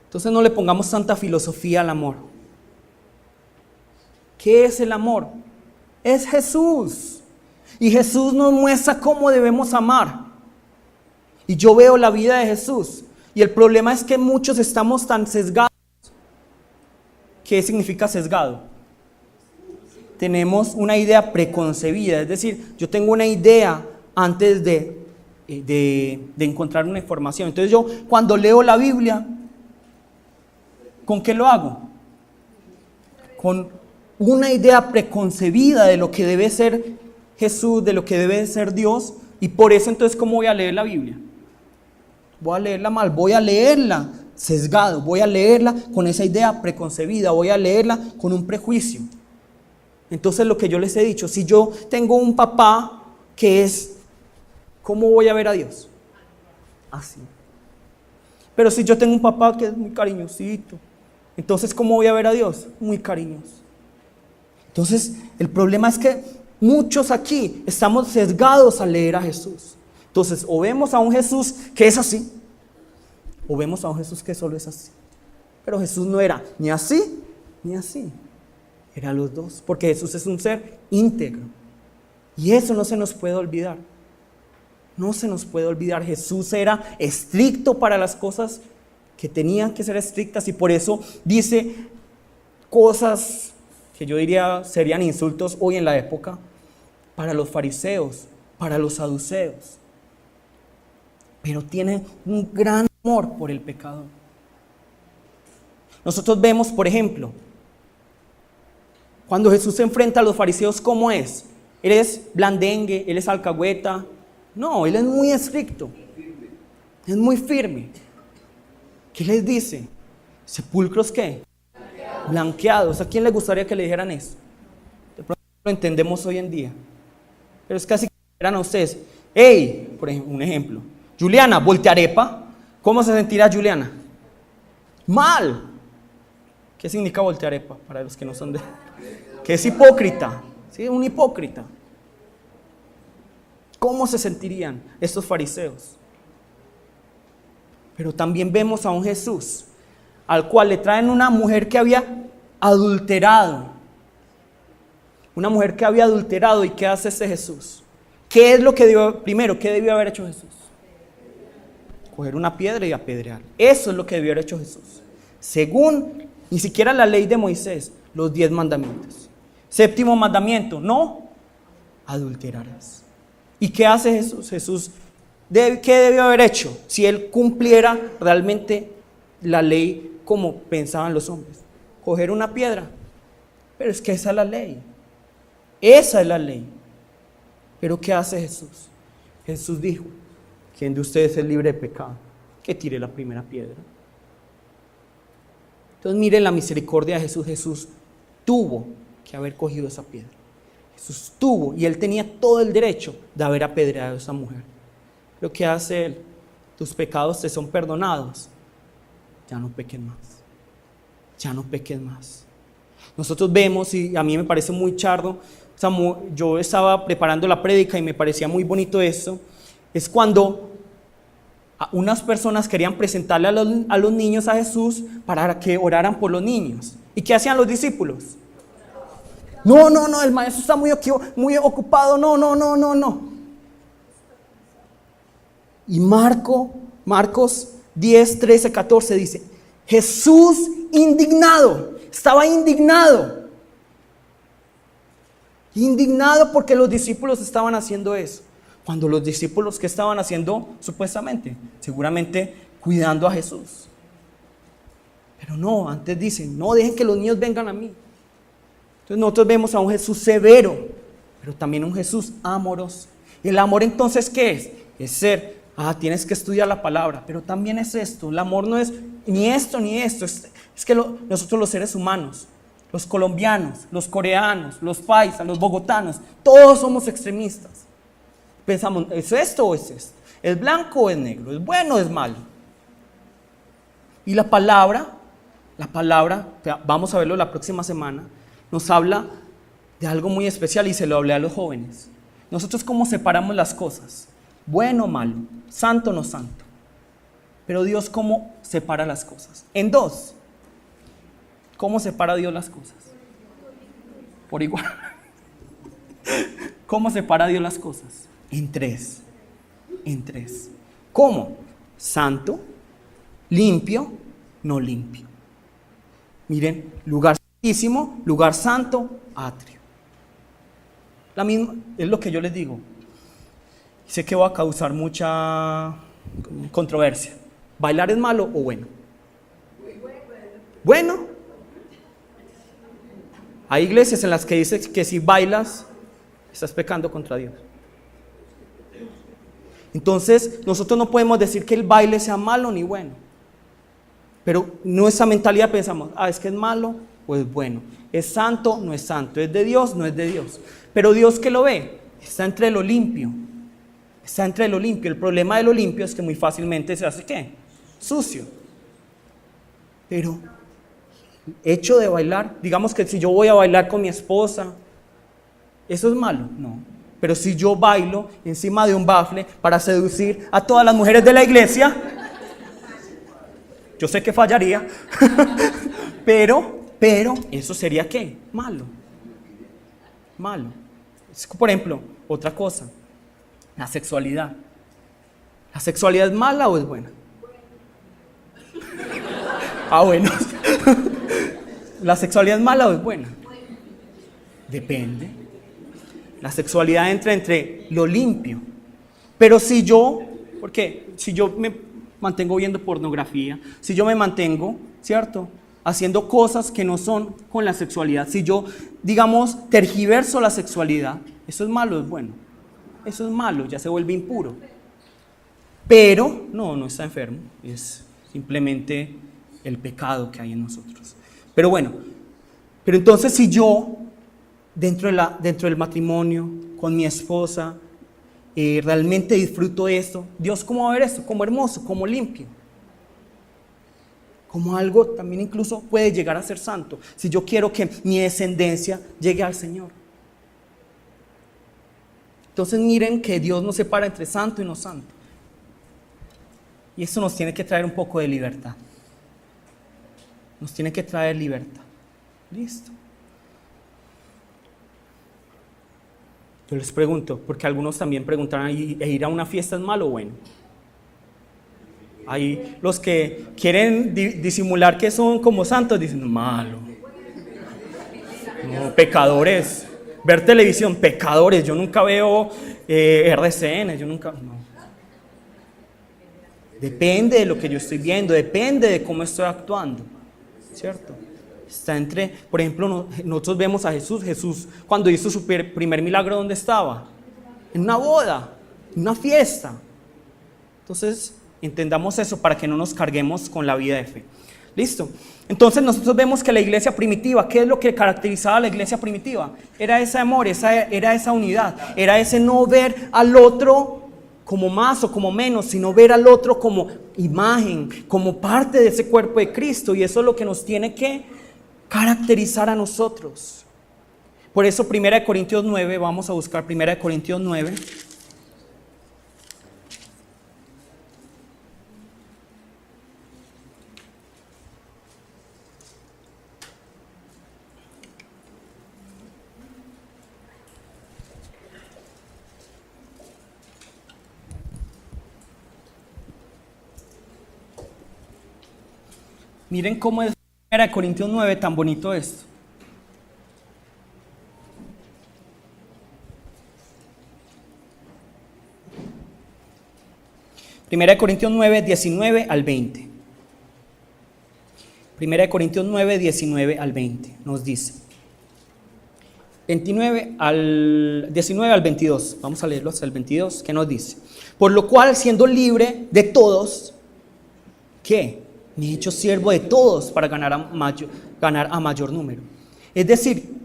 Entonces no le pongamos tanta filosofía al amor. ¿Qué es el amor? Es Jesús. Y Jesús nos muestra cómo debemos amar. Y yo veo la vida de Jesús. Y el problema es que muchos estamos tan sesgados. ¿Qué significa sesgado? Tenemos una idea preconcebida, es decir, yo tengo una idea antes de encontrar una información. Entonces yo cuando leo la Biblia, ¿con qué lo hago? una idea preconcebida de lo que debe ser Jesús, de lo que debe ser Dios, y por eso entonces, ¿cómo voy a leer la Biblia? Voy a leerla mal, voy a leerla sesgado, voy a leerla con esa idea preconcebida, voy a leerla con un prejuicio. Entonces lo que yo les he dicho, si yo tengo un papá que es, ¿cómo voy a ver a Dios? Así. Pero si yo tengo un papá que es muy cariñosito, entonces ¿cómo voy a ver a Dios? Muy cariñoso. Entonces el problema es que muchos aquí estamos sesgados a leer a Jesús. Entonces o vemos a un Jesús que es así, o vemos a un Jesús que solo es así. Pero Jesús no era ni así, ni así. Era los dos, porque Jesús es un ser íntegro. Y eso no se nos puede olvidar. No se nos puede olvidar. Jesús era estricto para las cosas que tenían que ser estrictas, y por eso dice cosas que yo diría serían insultos hoy en la época para los fariseos, para los saduceos. Pero tiene un gran amor por el pecador. Nosotros vemos, por ejemplo, cuando Jesús se enfrenta a los fariseos, ¿cómo es? Él es blandengue, él es alcahueta. No, él es muy estricto, es muy firme. ¿Qué les dice? ¿Sepulcros qué? Blanqueados. ¿A quién le gustaría que le dijeran eso? De pronto lo entendemos hoy en día, pero es casi que le dijeran a ustedes: hey, por ejemplo, un ejemplo, Juliana, voltearepa. ¿Cómo se sentirá Juliana? Mal. ¿Qué significa voltearepa para los que no son de...? Que es hipócrita, ¿sí? Un hipócrita. ¿Cómo se sentirían estos fariseos? Pero también vemos a un Jesús al cual le traen una mujer que había adulterado. Una mujer que había adulterado. ¿Y qué hace este Jesús? ¿Qué es lo que primero, qué debió haber hecho Jesús? Coger una piedra y apedrear. Eso es lo que debió haber hecho Jesús. Según, ni siquiera la ley de Moisés, los 10 mandamientos. Séptimo mandamiento: no adulterarás. ¿Y qué hace Jesús? Jesús, ¿qué debió haber hecho si él cumpliera realmente la ley como pensaban los hombres? Coger una piedra. Pero es que esa es la ley. Esa es la ley. Pero ¿qué hace Jesús? Jesús dijo: ¿quién de ustedes es libre de pecado? Que tire la primera piedra. Entonces miren la misericordia de Jesús. Jesús tuvo que haber cogido esa piedra. Jesús tuvo, y él tenía todo el derecho de haber apedreado a esa mujer. Lo que hace él: tus pecados te son perdonados, ya no peques más, ya no peques más. Nosotros vemos, y a mí me parece muy charro, yo estaba preparando la prédica y me parecía muy bonito esto, es cuando unas personas querían presentarle a los niños a Jesús para que oraran por los niños. ¿Y qué hacían los discípulos? No, el maestro está muy ocupado, no. Y Marcos 10, 13, 14 dice: Jesús estaba indignado porque los discípulos estaban haciendo eso. Cuando los discípulos, ¿qué estaban haciendo supuestamente? Seguramente cuidando a Jesús. Pero no, antes dicen: no, dejen que los niños vengan a mí. Entonces nosotros vemos a un Jesús severo, pero también un Jesús amoroso. ¿Y el amor entonces qué es? Es ser, tienes que estudiar la palabra, pero también es esto. El amor no es ni esto ni esto. Es que nosotros los seres humanos, los colombianos, los coreanos, los paisas, los bogotanos, todos somos extremistas. Pensamos: ¿es esto o es esto? ¿Es blanco o es negro? ¿Es bueno o es malo? Y la palabra, vamos a verlo la próxima semana, nos habla de algo muy especial, y se lo hablé a los jóvenes. Nosotros, ¿cómo separamos las cosas? Bueno o malo, santo o no santo. Pero Dios, ¿cómo separa las cosas? En dos. ¿Cómo separa Dios las cosas? Por igual. ¿Cómo separa Dios las cosas? En tres. ¿Cómo? Santo, limpio, no limpio. Miren, lugar santísimo, lugar santo, atrio. La misma, es lo que yo les digo. Sé que va a causar mucha controversia. ¿Bailar es malo o bueno? Bueno. Hay iglesias en las que dicen que si bailas, estás pecando contra Dios. Entonces, nosotros no podemos decir que el baile sea malo ni bueno. Pero nuestra mentalidad pensamos, es que es malo o es bueno. Es santo, no es santo. Es de Dios, no es de Dios. Pero Dios, ¿qué lo ve? Está entre lo limpio. Está entre lo limpio. El problema de lo limpio es que muy fácilmente se hace ¿qué? Sucio. Pero hecho de bailar, digamos que si yo voy a bailar con mi esposa, ¿eso es malo? No. Pero si yo bailo encima de un bafle para seducir a todas las mujeres de la iglesia, yo sé que fallaría, pero eso sería ¿qué? Malo. Malo. Por ejemplo, otra cosa, la sexualidad. ¿La sexualidad es mala o es buena? Bueno. ¿La sexualidad es mala o es buena? Depende. La sexualidad entra entre lo limpio. Pero si yo me mantengo viendo pornografía, si yo me mantengo, ¿cierto?, haciendo cosas que no son con la sexualidad, si yo, digamos, tergiverso la sexualidad, ¿eso es malo o es bueno? Eso es malo, ya se vuelve impuro. Pero no está enfermo, es simplemente el pecado que hay en nosotros. Pero bueno, pero entonces si yo, dentro del matrimonio, con mi esposa, realmente disfruto de esto, Dios, ¿cómo va a ver esto? Como hermoso, como limpio. Como algo también incluso puede llegar a ser santo. Si yo quiero que mi descendencia llegue al Señor. Entonces miren que Dios nos separa entre santo y no santo. Y eso nos tiene que traer un poco de libertad. Nos tiene que traer libertad. Listo. Yo les pregunto, porque algunos también preguntarán, ¿ir a una fiesta es malo o bueno? Hay los que quieren disimular que son como santos, dicen, malo. No, pecadores. Ver televisión, pecadores. Yo nunca veo RCN, yo nunca... No. Depende de lo que yo estoy viendo, depende de cómo estoy actuando, ¿cierto? Está entre, por ejemplo, nosotros vemos a Jesús cuando hizo su primer milagro, ¿dónde estaba? En una boda, en una fiesta. Entonces, entendamos eso para que no nos carguemos con la vida de fe. ¿Listo? Entonces nosotros vemos que la iglesia primitiva, ¿qué es lo que caracterizaba a la iglesia primitiva? Era ese amor, era esa unidad, era ese no ver al otro como más o como menos, sino ver al otro como imagen, como parte de ese cuerpo de Cristo, y eso es lo que nos tiene que caracterizar a nosotros. Por eso 1 Corintios 9, vamos a buscar 1 Corintios 9. Miren cómo es 1 Corintios 9 tan bonito esto. Primera de Corintios 9, 19 al 20. Primera de Corintios 9, 19 al 20 nos dice. 19 al 22. Vamos a leerlo hasta el 22. ¿Qué nos dice? Por lo cual, siendo libre de todos, ¿qué? Me he hecho siervo de todos para ganar a mayor número. Es decir,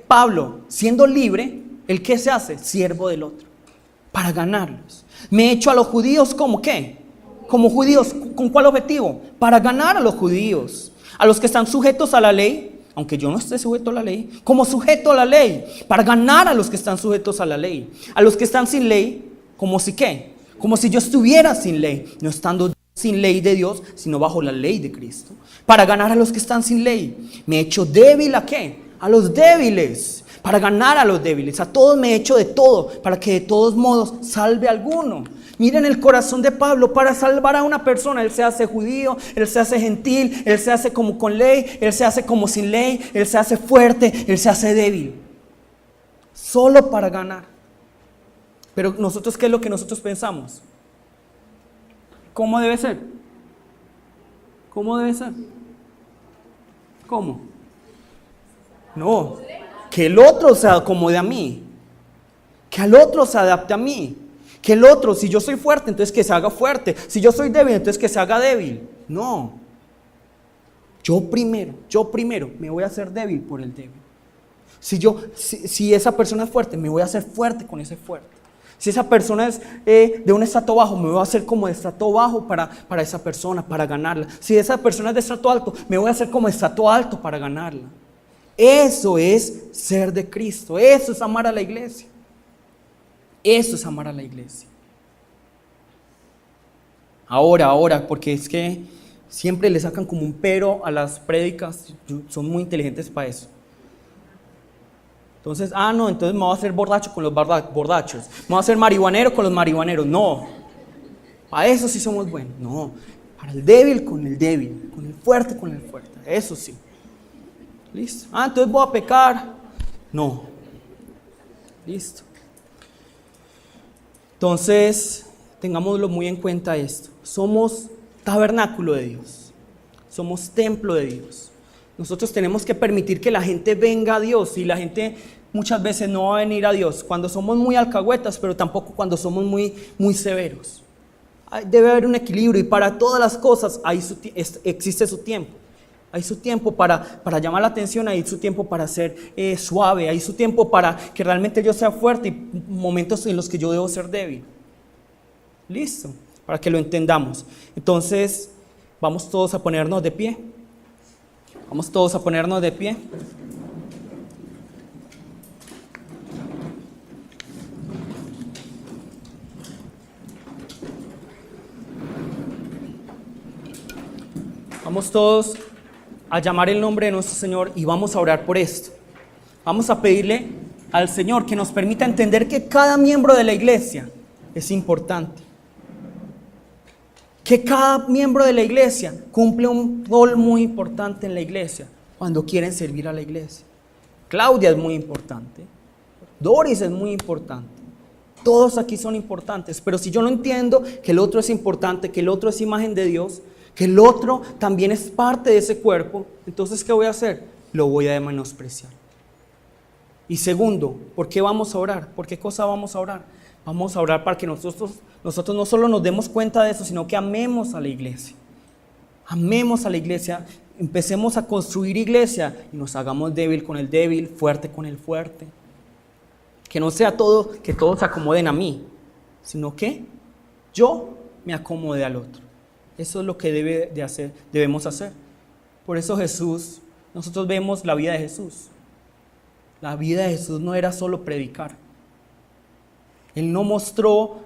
Pablo, siendo libre, ¿el qué se hace? Siervo del otro, para ganarlos. Me he hecho a los judíos ¿como qué? Como judíos. ¿Con cuál objetivo? Para ganar a los judíos, a los que están sujetos a la ley, aunque yo no esté sujeto a la ley, como sujeto a la ley, para ganar a los que están sujetos a la ley. A los que están sin ley, como si ¿qué? Como si yo estuviera sin ley, no estando sin ley de Dios, sino bajo la ley de Cristo. Para ganar a los que están sin ley. Me he hecho débil ¿a qué? A los débiles. Para ganar a los débiles. A todos me he hecho de todo, para que de todos modos salve a alguno. Miren el corazón de Pablo, para salvar a una persona. Él se hace judío, él se hace gentil, él se hace como con ley, él se hace como sin ley, él se hace fuerte, él se hace débil. Solo para ganar. Pero nosotros, ¿qué es lo que nosotros pensamos? ¿Cómo debe ser? ¿Cómo debe ser? ¿Cómo? No, que el otro se acomode a mí, que al otro se adapte a mí, que el otro, si yo soy fuerte, entonces que se haga fuerte, si yo soy débil, entonces que se haga débil. No, yo primero me voy a hacer débil por el débil. Si esa persona es fuerte, me voy a hacer fuerte con ese fuerte. Si esa persona es de un estrato bajo, me voy a hacer como de estrato bajo para esa persona, para ganarla. Si esa persona es de estrato alto, me voy a hacer como de estrato alto para ganarla. Eso es ser de Cristo. Eso es amar a la iglesia. Eso es amar a la iglesia. Ahora, porque es que siempre le sacan como un pero a las prédicas. Son muy inteligentes para eso. Entonces, entonces me voy a hacer borracho con los borrachos, me voy a hacer marihuanero con los marihuaneros. No, para eso sí somos buenos. No, para el débil con el débil, con el fuerte con el fuerte. Eso sí. Listo. Entonces voy a pecar. No. Listo. Entonces, tengámoslo muy en cuenta esto. Somos tabernáculo de Dios. Somos templo de Dios. Nosotros tenemos que permitir que la gente venga a Dios, y la gente muchas veces no va a venir a Dios cuando somos muy alcahuetas, pero tampoco cuando somos muy severos. Debe haber un equilibrio, y para todas las cosas existe su tiempo. Hay su tiempo para llamar la atención, hay su tiempo para ser suave, hay su tiempo para que realmente yo sea fuerte, y momentos en los que yo debo ser débil. Listo, para que lo entendamos. Entonces, vamos todos a ponernos de pie. Vamos todos a ponernos de pie. Vamos todos a llamar el nombre de nuestro Señor y vamos a orar por esto. Vamos a pedirle al Señor que nos permita entender que cada miembro de la iglesia es importante. Que cada miembro de la iglesia cumple un rol muy importante en la iglesia cuando quieren servir a la iglesia. Claudia es muy importante, Doris es muy importante, todos aquí son importantes, pero si yo no entiendo que el otro es importante, que el otro es imagen de Dios, que el otro también es parte de ese cuerpo, entonces ¿qué voy a hacer? Lo voy a menospreciar. Y segundo, ¿por qué vamos a orar? ¿Por qué cosa vamos a orar? Vamos a orar para que nosotros no solo nos demos cuenta de eso, sino que amemos a la iglesia. Amemos a la iglesia, empecemos a construir iglesia y nos hagamos débil con el débil, fuerte con el fuerte. Que no sea todo, que todos se acomoden a mí, sino que yo me acomode al otro. Eso es lo que debemos hacer. Por eso nosotros vemos la vida de Jesús. La vida de Jesús no era solo predicar. Él no mostró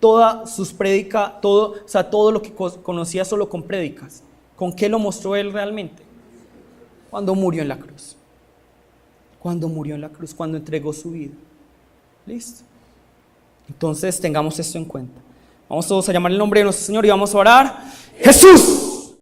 todas sus prédicas, todo lo que conocía solo con prédicas. ¿Con qué lo mostró Él realmente? Cuando murió en la cruz. Cuando murió en la cruz, cuando entregó su vida. ¿Listo? Entonces tengamos esto en cuenta. Vamos todos a llamar el nombre de nuestro Señor y vamos a orar. ¡Jesús!